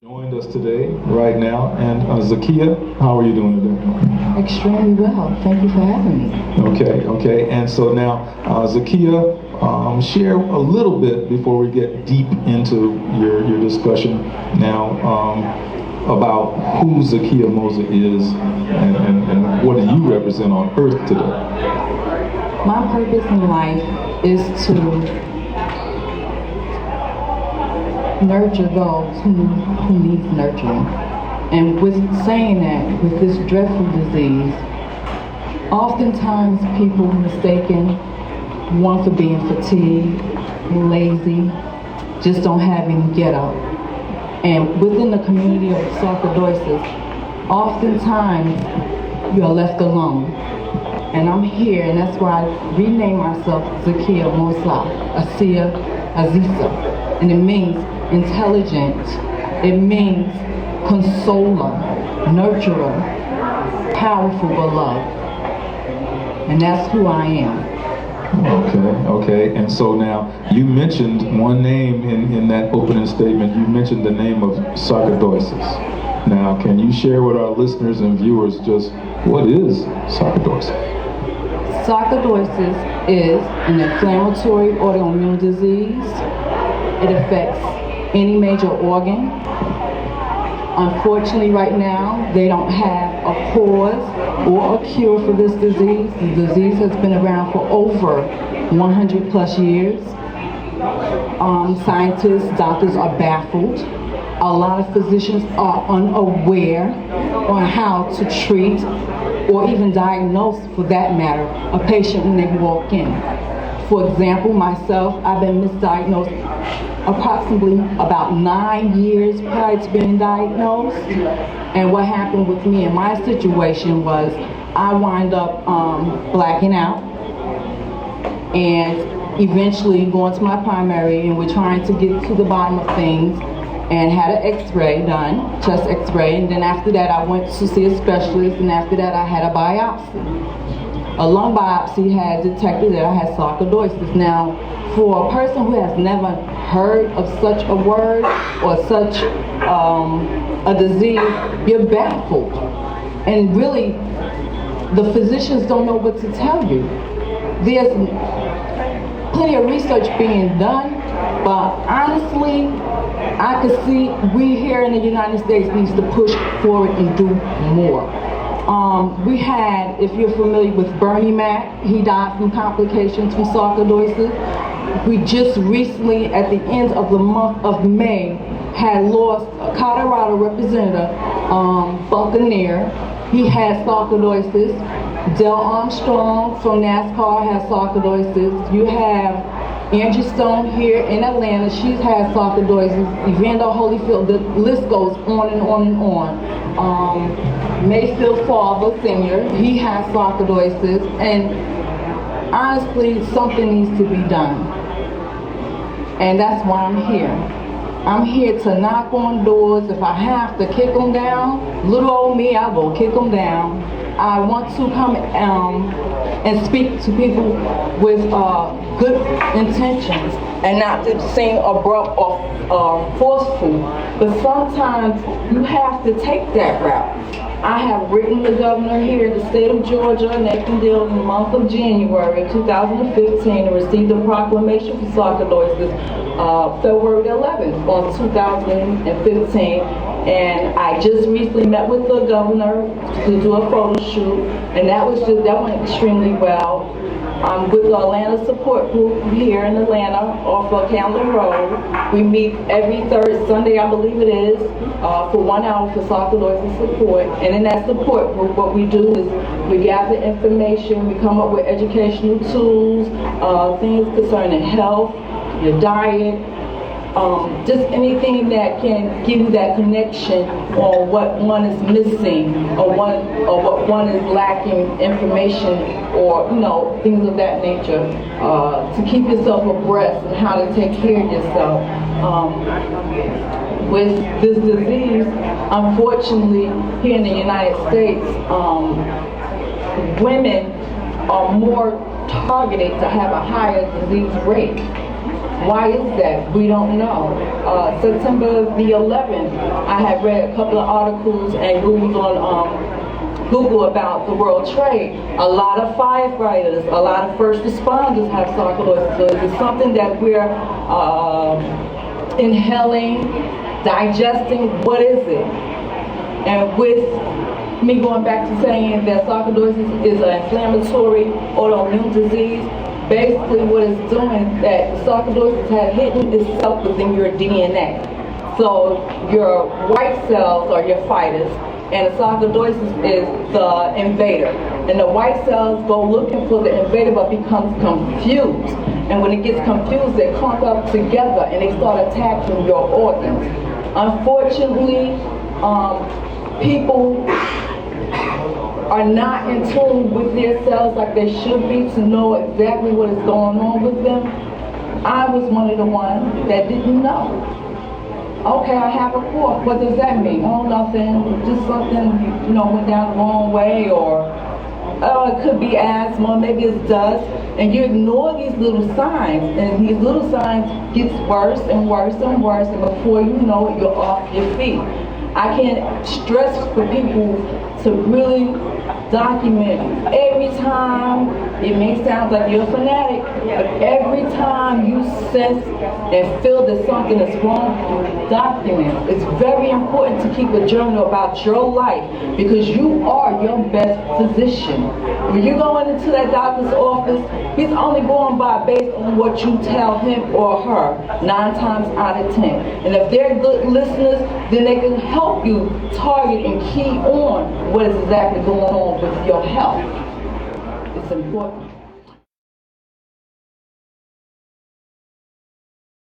Joined us today, right now, and Zakia, how are you doing today? Extremely well. Thank you for having me. Okay. And so now, Zakia, share a little bit before we get deep into your discussion now about who Zakia Moser is and what do you represent on Earth today? My purpose in life is to nurture those who need nurturing. And with saying that, with this dreadful disease, oftentimes people mistaken one for being fatigued, lazy, just don't have any get up. And within the community of sarcoidosis, oftentimes you are left alone. And I'm here, and that's why I renamed myself Zakia Mosa, Asia Aziza. And it means intelligent, it means consoler, nurturer, powerful, beloved. And that's who I am. Okay. And so now, you mentioned one name in that opening statement. You mentioned the name of sarcoidosis. Now, can you share with our listeners and viewers just what is sarcoidosis? Sarcoidosis is an inflammatory autoimmune disease. It affects any major organ. Unfortunately, right now, they don't have a cause or a cure for this disease. The disease has been around for over 100 plus years. Scientists, doctors are baffled. A lot of physicians are unaware on how to treat or even diagnose, for that matter, a patient when they walk in. For example, myself, I've been misdiagnosed approximately about 9 years prior to being diagnosed. And what happened with me in my situation was I wind up blacking out and eventually going to my primary, and we're trying to get to the bottom of things, and had an x-ray done, chest x-ray, and then after that I went to see a specialist, and after that I had a biopsy. A lung biopsy had detected that I had sarcoidosis. Now, for a person who has never heard of such a word or such a disease, you're baffled. And really, the physicians don't know what to tell you. There's plenty of research being done, but honestly, I could see we here in the United States needs to push forward and do more. We had, if you're familiar with Bernie Mac, he died from complications from sarcoidosis. We just recently, at the end of the month of May, had lost a Colorado representative, Buccaneer. He had sarcoidosis. Dale Armstrong from NASCAR has sarcoidosis. You have Angie Stone here in Atlanta, she's had sarcoidosis. Evander Holyfield, the list goes on and on and on. Mayfield Father Sr., he has sarcoidosis, and honestly, something needs to be done. And that's why I'm here. I'm here to knock on doors. If I have to kick them down, little old me, I will kick them down. I want to come and speak to people with good intentions and not to seem abrupt or forceful. But sometimes you have to take that route. I have written the governor here in the state of Georgia, Nathan Deal, in the month of January of 2015, and received a proclamation for sarcoidosis February 11th of 2015. And I just recently met with the governor to do a photo shoot, and that went extremely well. I'm with the Atlanta support group here in Atlanta off of Camden Road. We meet every third Sunday, I believe it is, for 1 hour for sarcoidosis support. And in that support group, what we do is we gather information, we come up with educational tools, things concerning health, your diet, just anything that can give you that connection on what one is missing or what one is lacking information, or things of that nature, to keep yourself abreast and how to take care of yourself. With this disease, unfortunately, here in the United States, women are more targeted to have a higher disease rate. Why is that? We don't know. September the 11th, I had read a couple of articles and rules on Google about the World Trade. A lot of firefighters, a lot of first responders have sarcoidosis. So it's something that we're inhaling, digesting. What is it? And with me going back to saying that sarcoidosis is an inflammatory autoimmune disease, basically what it's doing, that sarcoidosis has hidden itself within your DNA. So your white cells are your fighters, and the sarcoidosis is the invader. And the white cells go looking for the invader but becomes confused. And when it gets confused, they clump up together and they start attacking your organs. Unfortunately, people are not in tune with their cells like they should be to know exactly what is going on with them. I was one of the ones that didn't know. Okay, I have a cough. What does that mean? Oh, nothing. Just something, went down the wrong way, or it could be asthma, maybe it's dust. And you ignore these little signs, and these little signs gets worse and worse and worse, and before you know it, you're off your feet. I can't stress for people to really document every time. It may sound like you're a fanatic, but every time you sense and feel that something is wrong, document. It's very important to keep a journal about your life, because you are your best physician. When you're going into that doctor's office, he's only going by based on what you tell him or her 9 times out of 10. And if they're good listeners, then they can help you target and key on what is exactly going on with your health. It's important.